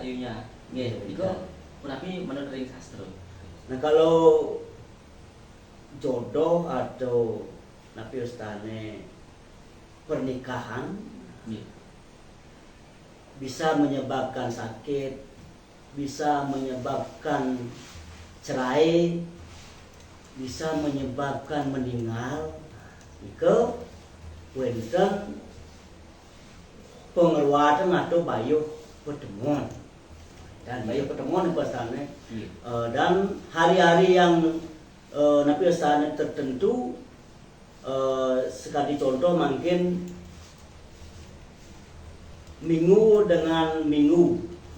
ayunya. Nggih, niku punapi menurut ring sastra. Nah kalau jodoh atau napi ustane pernikahan bisa menyebabkan sakit, bisa menyebabkan cerai, bisa menyebabkan meninggal. Ike wenten pengeluaran atau bayu pertemuan. Dan bayu pertemuan itu ustane. Dan hari-hari yang napi ustane tertentu, sekali contoh mungkin minggu dengan minggu.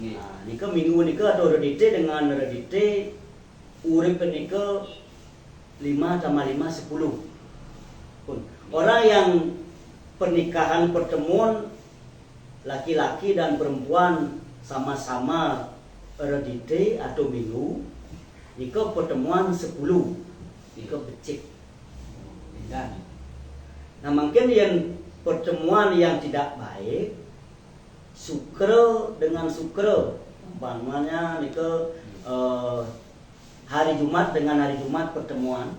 Nah, nika minggu nika atau redite dengan redite urip nika 5 tambah 5 10. Orang yang pernikahan pertemuan laki-laki dan perempuan sama-sama redite atau minggu, nika pertemuan 10. Nika becik. Nah, mungkin yang pertemuan yang tidak baik, Sukra dengan Sukra, umpamanya nika hari Jumat dengan hari Jumat pertemuan.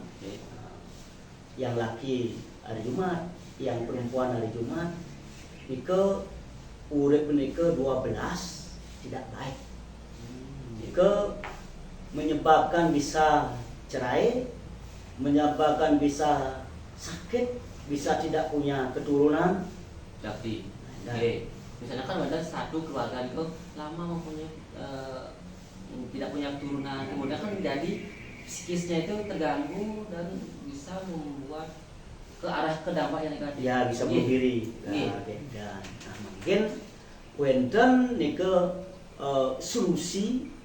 Yang laki hari Jumat, yang perempuan hari Jumat, nika urip nika 12 tidak baik. Nika menyebabkan bisa cerai, menyebabkan bisa sakit, bisa tidak punya keturunan. Jadi, misalnya kan ada satu keluarga itu lama mempunyai tidak punya keturunan, kemudian kan jadi psikisnya itu terganggu dan bisa membuat ke arah ke dampak yang negatif. Ya, bisa bunuh diri. Nah, mungkin wenten nika solusi,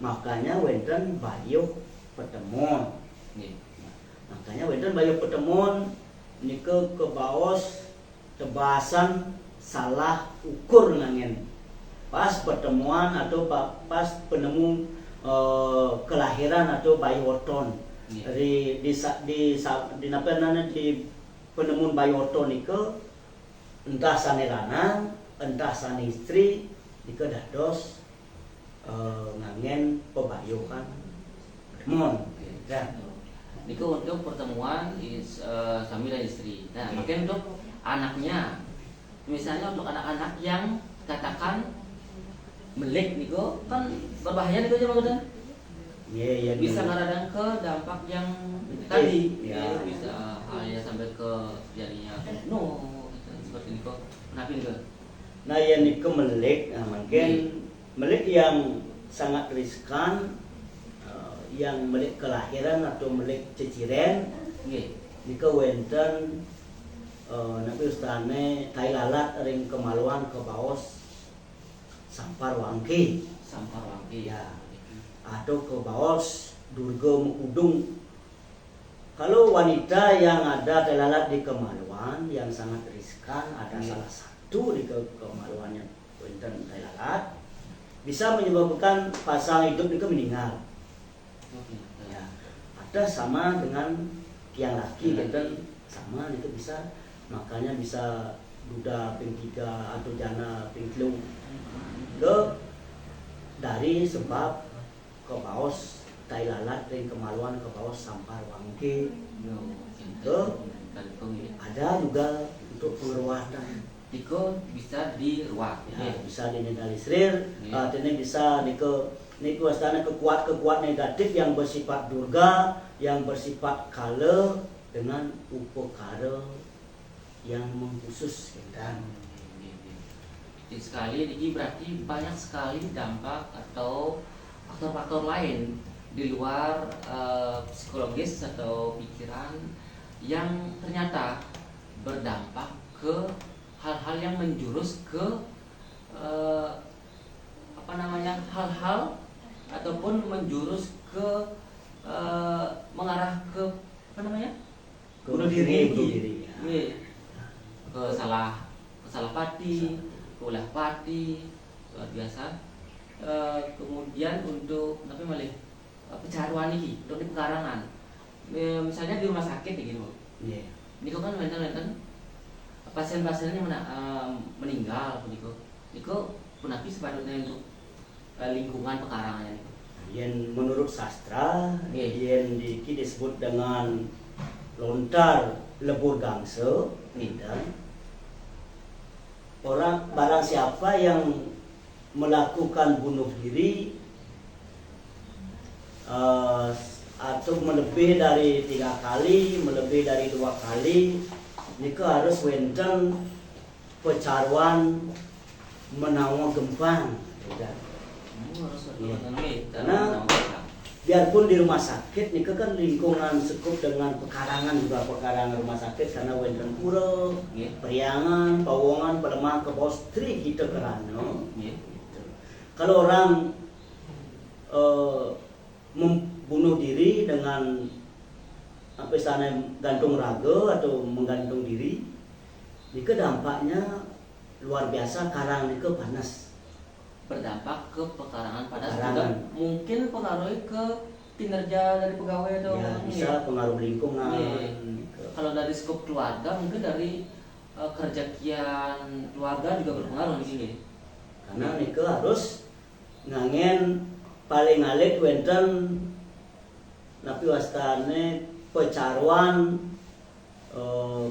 makanya wenten bayu pertemuan. Makanya wenten bayu pertemuan nika ke baos tebasan salah ukur ngangen pas pertemuan atau pas penemu kelahiran atau bayi oton. Di penemuan bayi oton nika entah sane lanang entah sane istri nika dados ngangen pebayuhan pertemuan. Niku untuk pertemuan suami dan istri. Nah, mungkin untuk anaknya, misalnya untuk anak-anak yang katakan melik niku kan berbahaya niku aja maksudnya. Bisa ngaradang ke dampak yang tadi, bisa halnya sampai ke jadinya bunuh seperti niku. Kenapa niku? Nah, yang niku melik, mungkin melik yang sangat riskan, yang melik kelahiran atau melik ceciren, niku wenten nabi ustane tai lalat ring kemaluan ke baos sampar wangki ya, atau ke baos durga mengudung. Kalau wanita yang ada tai lalat di kemaluan yang sangat riskan, ada salah satu di kemaluannya wenten tai lalat, bisa menyebabkan pasang hidup itu meninggal. Ya, ada sama dengan yang laki wenten sama itu bisa. Makanya bisa duda ping 3 atau jana ping 3 dari sebab ke baos tai lalat ring kemaluan ke baos sampar wangke. Ada juga untuk pengeruatan. Niku bisa diruat, bisa dinegalisir, artinya bisa niku astana kekuat negatif yang bersifat durga, yang bersifat kala dengan upakara yang mengkhusus dan sekali ini berarti banyak sekali dampak atau faktor-faktor lain di luar psikologis atau pikiran yang ternyata berdampak ke hal-hal yang menjurus ke hal-hal ataupun menjurus ke mengarah ke bunuh diri. Ke salah pati, ke ulah pati, luar biasa. Kemudian untuk pecaruan ini, untuk di pekarangan. Misalnya di rumah sakit gitu. Niku kan lenten pasien-pasiennya meninggal niku. Niku punapi sepatutnya untuk lingkungan pekarangan ini? Yang menurut sastra, Nggih. yang disebut dengan lontar lebur gangsa, dan orang barang siapa yang melakukan bunuh diri atau melebihi dari 3 kali, melebihi dari 2 kali, nika harus wenten pecaruan menawa gempang. Karena biarpun di rumah sakit nika kan lingkungan cukup dengan pekarangan, juga pekarangan rumah sakit karena wenten pura, periangan, pawongan, pelemah, kebostri kita kerana. Kalau orang membunuh diri dengan apa istilahnya gantung raga atau menggantung diri, nika dampaknya luar biasa. Karang nika panas, berdampak ke pekarangan panas, Pekarangan. juga mungkin pengaruhi ke kinerja dari pegawai atau ya bisa pengaruh lingkungan. Kalau dari skop keluarga, mungkin dari kerja kian keluarga juga berpengaruh di sini. Karena nika harus ngangen paling alik wenten napi wastane pecaruan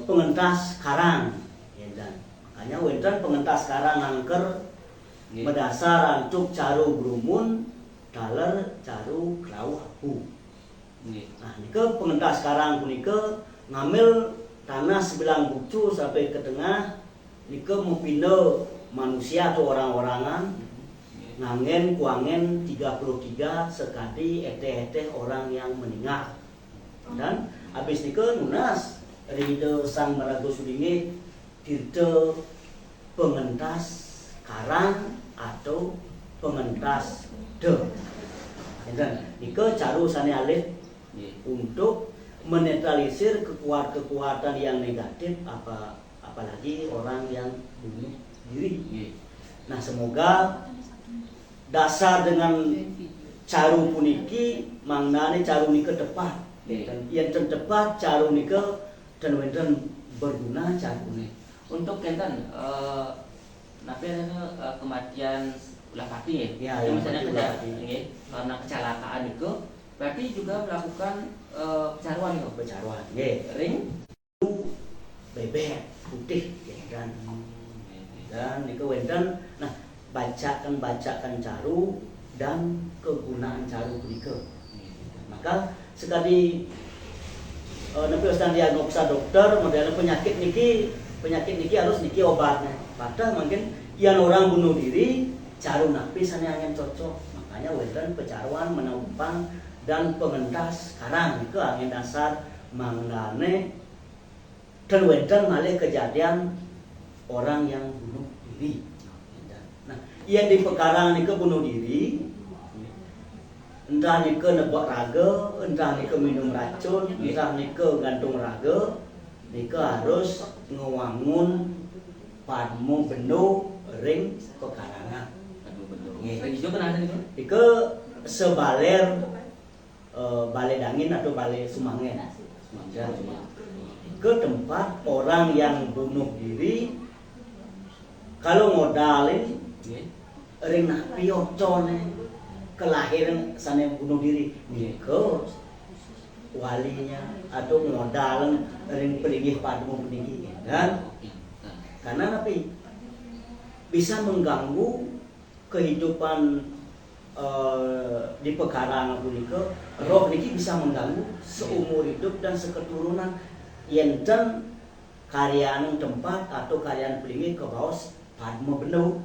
pengentas karang, ya, dan makanya wenten pengentas karang angker medasar ancuk caru brumun daler caru klau apu. Nah nika pengentas karang punika ngambil tanah sebelang bucu sampai ke tengah, nika mempindah manusia atau orang-orangan ngangen kuangen 33 sekali eteh-eteh orang yang meninggal. Dan habis nika nunas rida sang maraga sudinge tirta pengentas karang atau pengentas de. Dan nika caru sane alih untuk menetralisir kekuatan yang negatif, apalagi orang yang bunuh diri. Nah semoga dasar dengan caru puniki mangnane caru nika tepat, yang tertepat caru nika dan wenten berguna caru nika. Untuk kenten napi kematian ulah pati ya, misalnya mati karena kecelakaan itu berarti juga melakukan pecaruan itu. Pecaruan Ring bebek putih dan nika wenten. Nah bacakan caru dan kegunaan caru punika. Maka sekali nabi ustaz diagnosa dokter model penyakit niki harus niki obatnya. Padahal mungkin yang orang bunuh diri caru napi sana yang cocok. Makanya wenten pecaruan menumpang dan pengentas karang itu angin dasar manggane dan wenten malih kejadian orang yang bunuh diri. Nah, yang di pekarangan nika bunuh diri, entah nika nebak raga, entah nika minum racun, entah nika gantung raga, nika harus ngewangun padmo bendo ring pekarangan. Hijau kan ada itu? Ika sebaler balai dangin atau balai sumangen. Ke tempat orang yang bunuh diri, kalau modalin ring napi ocone kelahiran sana bunuh diri, ke walinya atau modalin ring peringih padmo peninggi, dan karena napi bisa mengganggu kehidupan di pekarangan punika. Roh niki bisa mengganggu seumur hidup dan seketurunan yenten karyaan tempat atau karyaan pelingit ke bawah padma bendo.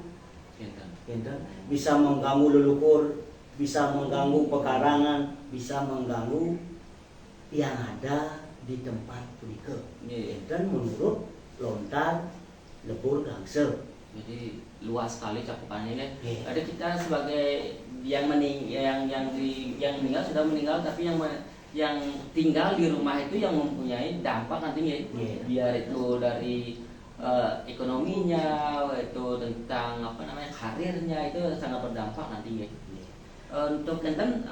Yenten bisa mengganggu leluhur, bisa mengganggu pekarangan, bisa mengganggu yang ada di tempat punika. Yenten menurut lontar lebur gangsa. Jadi luas sekali cakupannya ya. Ada kita sebagai yang meninggal sudah meninggal, tapi yang tinggal di rumah itu yang mempunyai dampak nantinya. Biar itu dari ekonominya, itu tentang karirnya, itu sangat berdampak nantinya. Untuk kenten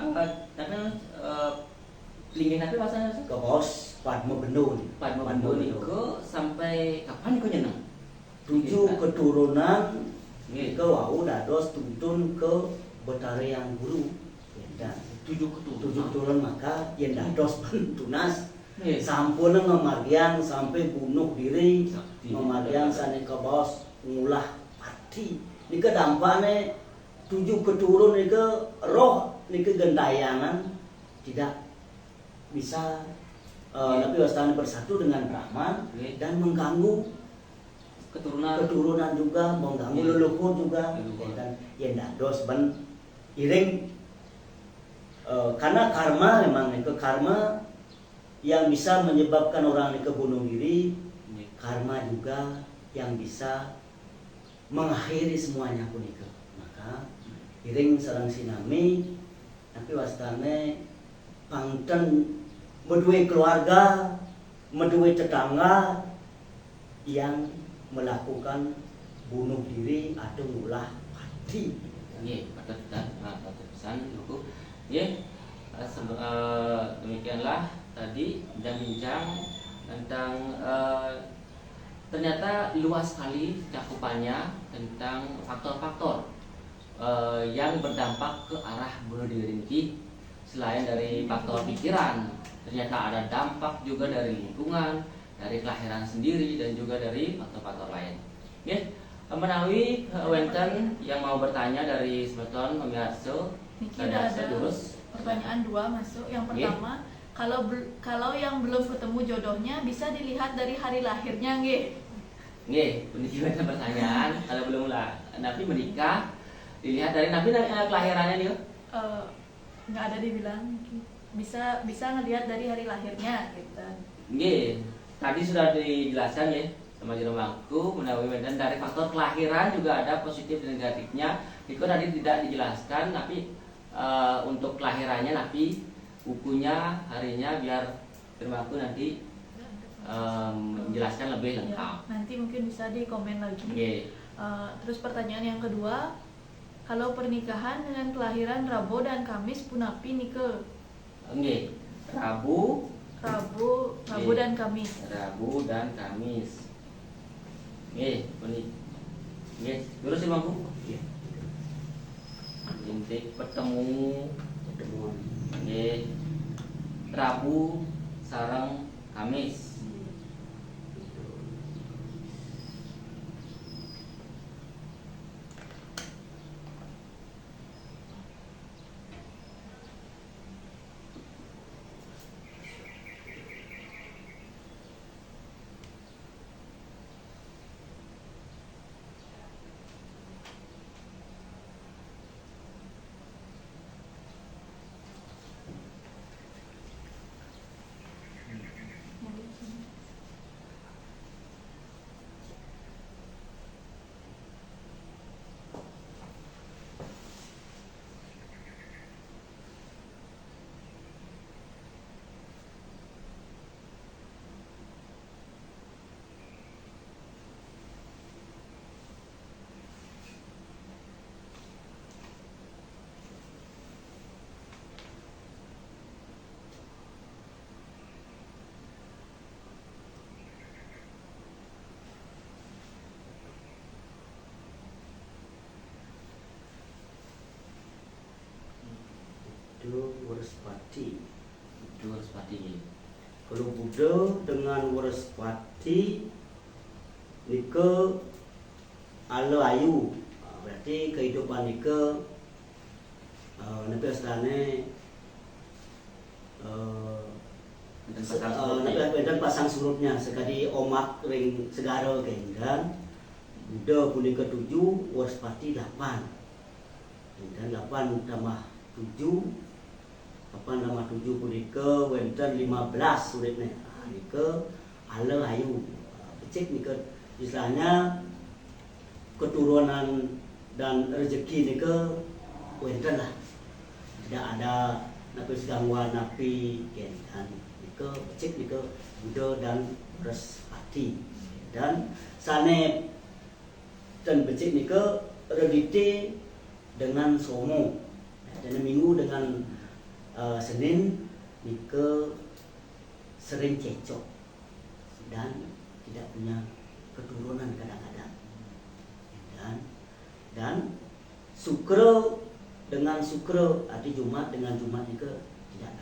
linggih nanti masanya Ke bos padma bendo. Padma bendo niku sampai kapan niku nyeneng? 7 keturunan ke wau dados tuntun ke betare yang guru dan 7 keturunan. 7 keturunan maka yen dados tunas Nggih. sampun ngemargian sampai bunuh diri Sakti. ngemargian sanika bos ngulah pati nika dampakne 7 keturun nika roh nika gentayangan tidak bisa tapi wastani bersatu dengan Brahman Nggih. dan mengganggu keturunan juga mengganggu Nggih. leluhur juga Leluhur. dan yen dados ben iring karena karma memang itu karma yang bisa menyebabkan orang itu bunuh diri, Nggih. karma juga yang bisa mengakhiri semuanya pun itu. Maka iring sareng sinami tapi wastane pangten medue keluarga, medue tetangga yang melakukan bunuh diri atau ngulah pati. Nggih, patut pesan Ibu. Nggih. Demikianlah tadi bincang tentang ternyata luas sekali cakupannya tentang faktor-faktor yang berdampak ke arah bunuh diri ini. Selain dari faktor pikiran, ternyata ada dampak juga dari lingkungan, dari kelahiran sendiri dan juga dari faktor-faktor lain. Nggih, menawi wonten yang mau bertanya dari semeton pemirsa, Niki udah ada pertanyaan 2 masuk. Yang pertama, kalau yang belum ketemu jodohnya bisa dilihat dari hari lahirnya nggih? Nggih, puniki wonten pertanyaan kalau belum napi menikah dilihat dari napi kelahirannya nih. Nggak ada dibilang bisa ngelihat dari hari lahirnya gitu. Nggih, tadi sudah dijelaskan ya sama Jero Mangku menawi wonten dari faktor kelahiran juga ada positif dan negatifnya. Itu tadi tidak dijelaskan tapi untuk kelahirannya tapi bukunya harinya biar Jero Mangku nanti menjelaskan lebih lengkap. Ya, nanti mungkin bisa di komen lagi. Nggih. Terus pertanyaan yang kedua, kalau pernikahan dengan kelahiran Rabu dan Kamis punapi nike? Nggih. Rabu Rabu dan Kamis. Rabu dan Kamis. Nggih, punik. Nggih, terus Bang Bu. Iya. Intik pertemuan. Nggih. Rabu sareng Kamis. Itu Waraspati. Itu harus pati. Kalau Buddha dengan Waraspati nike ala ayu. Berarti kehidupan nike nabi astane pasang surutnya sekali omak ring segara kenggan Buddha punika 7 Waraspati 8 dan 8 tambah 7 apa nama 7 punika wonten 15 suritnya nika ala ayu becik nika istilahnya keturunan dan rezeki nika wonten lah tidak ada napi gangguan napi dan nika becik nika Buddha dan Waraspati dan sane dan becik nika redite dengan somo dan minggu dengan Senin nika sering cecok dan tidak punya keturunan kadang-kadang dan Sukra dengan Sukra arti Jumat dengan Jumat juga tidak